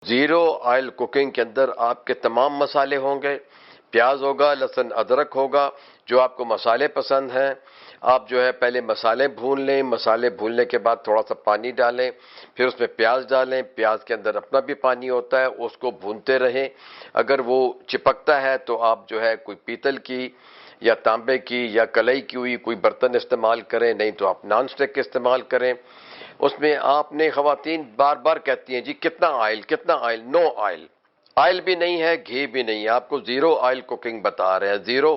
Zero oil cooking کے اندر آپ کے تمام مسالے ہوں گے، پیاز ہوگا، لہسن ادرک ہوگا، جو آپ کو مسالے پسند ہیں آپ جو ہے پہلے مسالے بھون لیں، مسالے بھوننے کے بعد تھوڑا سا پانی ڈالیں، پھر اس میں پیاز ڈالیں، پیاز کے اندر اپنا بھی پانی ہوتا ہے، اس کو بھونتے رہیں۔ اگر وہ چپکتا ہے تو آپ جو ہے کوئی پیتل کی یا تانبے کی یا کلئی کی ہوئی کوئی برتن استعمال کریں، نہیں تو آپ نان سٹک کے استعمال کریں۔ اس میں آپ نے خواتین بار بار کہتی ہیں جی کتنا آئل کتنا آئل، نو آئل، آئل بھی نہیں ہے، گھی بھی نہیں ہے، آپ کو زیرو آئل کوکنگ بتا رہے ہیں، زیرو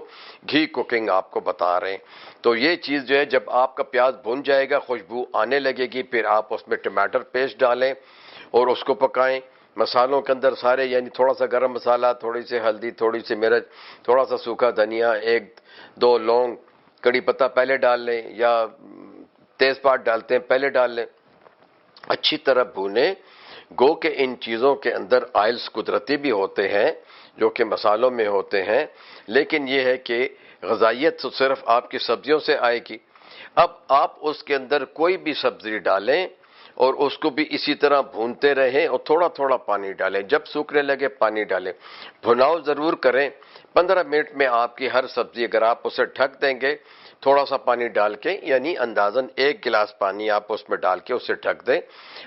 گھی کوکنگ آپ کو بتا رہے ہیں۔ تو یہ چیز جو ہے جب آپ کا پیاز بھن جائے گا، خوشبو آنے لگے گی، پھر آپ اس میں ٹماٹر پیسٹ ڈالیں اور اس کو پکائیں۔ مسالوں کے اندر سارے یعنی تھوڑا سا گرم مسالہ، تھوڑی سی ہلدی، تھوڑی سی مرچ، تھوڑا سا سوکھا دھنیا، ایک دو لونگ، کڑی پتہ پہلے ڈال لیں یا تیز پات ڈالتے ہیں پہلے ڈال لیں، اچھی طرح بھونیں۔ گو کہ ان چیزوں کے اندر آئلز قدرتی بھی ہوتے ہیں جو کہ مسالوں میں ہوتے ہیں، لیکن یہ ہے کہ غذائیت تو صرف آپ کی سبزیوں سے آئے گی۔ اب آپ اس کے اندر کوئی بھی سبزی ڈالیں اور اس کو بھی اسی طرح بھونتے رہیں اور تھوڑا تھوڑا پانی ڈالیں، جب سوکھنے لگے پانی ڈالیں، بھناؤ ضرور کریں۔ 15 منٹ میں آپ کی ہر سبزی اگر آپ اسے ڈھک دیں گے تھوڑا سا پانی ڈال کے، یعنی اندازاً 1 گلاس پانی آپ اس میں ڈال کے اسے ڈھک دیں،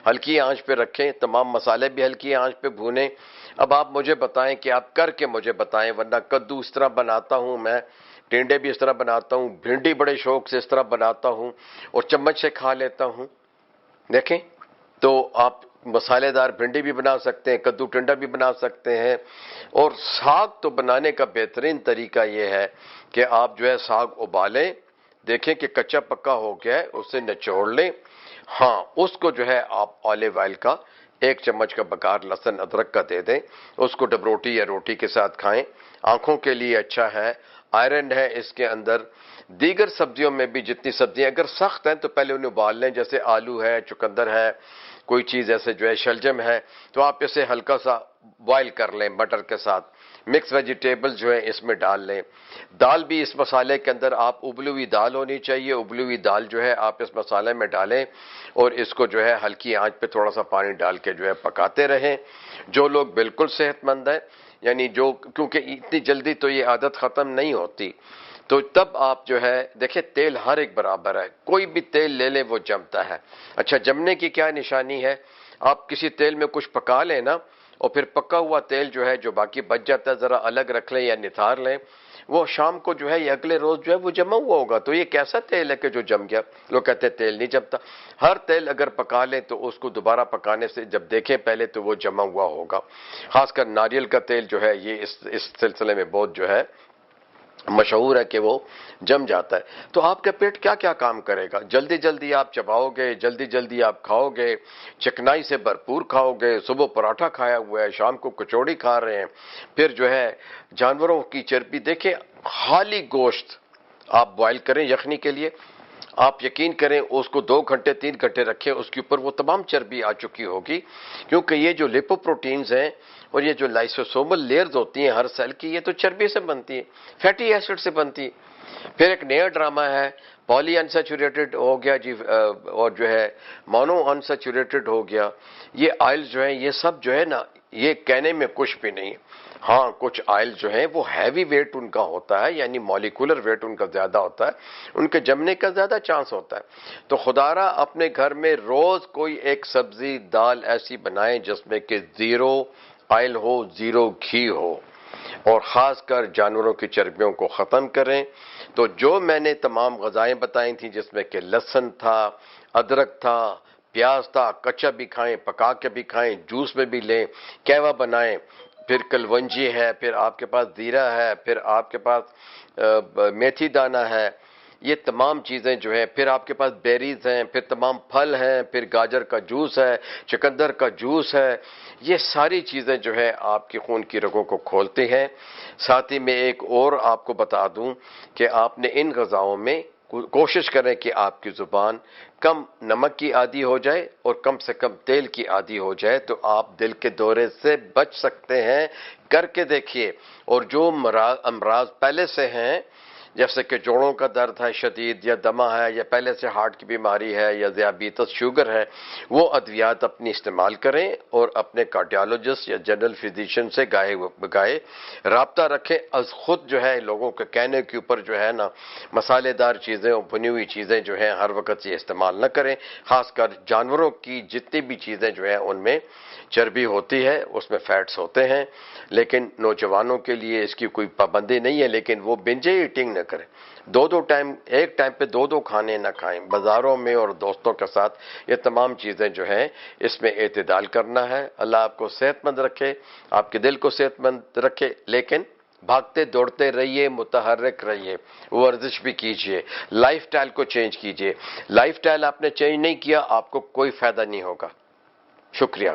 ہلکی آنچ پہ رکھیں، تمام مسالے بھی ہلکی آنچ پہ بھونیں۔ اب آپ مجھے بتائیں کہ آپ کر کے مجھے بتائیں، ورنہ کدو اس طرح بناتا ہوں میں، ٹینڈے بھی اس طرح بناتا ہوں، بھنڈی بڑے شوق سے اس طرح بناتا ہوں اور چمچ سے کھا لیتا ہوں۔ دیکھیں تو آپ مسالے دار بھنڈی بھی بنا سکتے ہیں، کدو ٹنڈا بھی بنا سکتے ہیں۔ اور ساگ تو بنانے کا بہترین طریقہ یہ ہے کہ آپ جو ہے ساگ ابالیں، دیکھیں کہ کچا پکا ہو گیا ہے، اسے نچوڑ لیں۔ ہاں اس کو جو ہے آپ آلیو آئل کا 1 چمچ کا بکار لہسن ادرک کا دے دیں، اس کو ڈب روٹی یا روٹی کے ساتھ کھائیں، آنکھوں کے لیے اچھا ہے، آئرن ہے اس کے اندر۔ دیگر سبزیوں میں بھی جتنی سبزیاں اگر سخت ہیں تو پہلے انہیں ابال لیں، جیسے آلو ہے، چقندر ہے، کوئی چیز ایسے جو ہے شلجم ہے، تو آپ اسے ہلکا سا بوائل کر لیں مٹر کے ساتھ، مکس ویجیٹیبل جو ہے اس میں ڈال لیں۔ دال بھی اس مسالے کے اندر آپ ابلی ہوئی دال ہونی چاہیے، ابلی ہوئی دال جو ہے آپ اس مسالے میں ڈالیں اور اس کو جو ہے ہلکی آنچ پہ تھوڑا سا پانی ڈال کے جو ہے پکاتے رہیں۔ جو لوگ بالکل صحت مند ہیں، یعنی جو کیونکہ اتنی جلدی تو یہ عادت ختم نہیں ہوتی، تو تب آپ جو ہے دیکھیں تیل ہر ایک برابر ہے، کوئی بھی تیل لے لیں وہ جمتا ہے۔ اچھا جمنے کی کیا نشانی ہے؟ آپ کسی تیل میں کچھ پکا لیں نا، اور پھر پکا ہوا تیل جو ہے جو باقی بچ جاتا ہے ذرا الگ رکھ لیں یا نتھار لیں، وہ شام کو جو ہے یا اگلے روز جو ہے وہ جمع ہوا ہوگا، تو یہ کیسا تیل ہے کہ جو جم گیا؟ لوگ کہتے ہیں تیل نہیں جمتا۔ ہر تیل اگر پکا لیں تو اس کو دوبارہ پکانے سے جب دیکھیں پہلے تو وہ جمع ہوا ہوگا۔ خاص کر ناریل کا تیل جو ہے یہ اس سلسلے میں بہت جو ہے مشہور ہے کہ وہ جم جاتا ہے۔ تو آپ کا پیٹ کیا کیا کام کرے گا؟ جلدی جلدی آپ چباؤ گے، جلدی جلدی آپ کھاؤ گے، چکنائی سے بھرپور کھاؤ گے، صبح پراٹھا کھایا ہوا ہے، شام کو کچوڑی کھا رہے ہیں، پھر جو ہے جانوروں کی چربی دیکھیں، خالی گوشت آپ بوائل کریں یخنی کے لیے، آپ یقین کریں اس کو 2 گھنٹے 3 گھنٹے رکھیں، اس کے اوپر وہ تمام چربی آ چکی ہوگی، کیونکہ یہ جو لیپو پروٹینز ہیں اور یہ جو لائسوسومل لیئرز ہوتی ہیں ہر سیل کی، یہ تو چربی سے بنتی ہے، فیٹی ایسڈ سے بنتی ہے۔ پھر ایک نیا ڈرامہ ہے، پالی انسیچوریٹڈ ہو گیا جی، اور جو ہے مونو انسیچوریٹڈ ہو گیا، یہ آئل جو ہیں یہ سب جو ہے نا، یہ کہنے میں کچھ بھی نہیں ہے۔ ہاں کچھ آئل جو ہیں وہ ہیوی ویٹ ان کا ہوتا ہے، یعنی مولیکولر ویٹ ان کا زیادہ ہوتا ہے، ان کے جمنے کا زیادہ چانس ہوتا ہے۔ تو خدا را اپنے گھر میں روز کوئی ایک سبزی دال ایسی بنائیں جس میں کہ زیرو آئل ہو، زیرو گھی ہو، اور خاص کر جانوروں کی چربیوں کو ختم کریں۔ تو جو میں نے تمام غذائیں بتائیں تھیں جس میں کہ لہسن تھا، ادرک تھا، پیاز تھا، کچا بھی کھائیں، پکا کے بھی کھائیں، جوس میں بھی لیں، کہوہ بنائیں، پھر کلونجی ہے، پھر آپ کے پاس زیرہ ہے، پھر آپ کے پاس میتھی دانہ ہے، یہ تمام چیزیں جو ہیں، پھر آپ کے پاس بیریز ہیں، پھر تمام پھل ہیں، پھر گاجر کا جوس ہے، چقندر کا جوس ہے، یہ ساری چیزیں جو ہے آپ کی خون کی رگوں کو کھولتے ہیں۔ ساتھ ہی میں ایک اور آپ کو بتا دوں کہ آپ نے ان غذاؤں میں کوشش کریں کہ آپ کی زبان کم نمک کی عادی ہو جائے اور کم سے کم تیل کی عادی ہو جائے، تو آپ دل کے دورے سے بچ سکتے ہیں۔ کر کے دیکھیے۔ اور جو امراض پہلے سے ہیں، جیسے کہ جوڑوں کا درد ہے شدید، یا دمہ ہے، یا پہلے سے ہارٹ کی بیماری ہے، یا ذیابیطس شوگر ہے، وہ ادویات اپنی استعمال کریں اور اپنے کارڈیالوجسٹ یا جنرل فزیشین سے گاہے بگاہے رابطہ رکھیں۔ از خود جو ہے لوگوں کے کہنے کے اوپر جو ہے نا مسالے دار چیزیں اور بنی ہوئی چیزیں جو ہیں ہر وقت یہ استعمال نہ کریں، خاص کر جانوروں کی جتنی بھی چیزیں جو ہیں ان میں چربی ہوتی ہے، اس میں فیٹس ہوتے ہیں، لیکن نوجوانوں کے لیے اس کی کوئی پابندی نہیں ہے، لیکن وہ بنج ایٹنگ نہ کریں، ایک ٹائم پہ دو کھانے نہ کھائیں، بازاروں میں اور دوستوں کے ساتھ یہ تمام چیزیں جو ہیں اس میں اعتدال کرنا ہے۔ اللہ آپ کو صحت مند رکھے، آپ کے دل کو صحت مند رکھے، لیکن بھاگتے دوڑتے رہیے، متحرک رہیے، ورزش بھی کیجئے، لائف سٹائل کو چینج کیجئے۔ لائف سٹائل آپ نے چینج نہیں کیا، آپ کو کوئی فائدہ نہیں ہوگا۔ شکریہ۔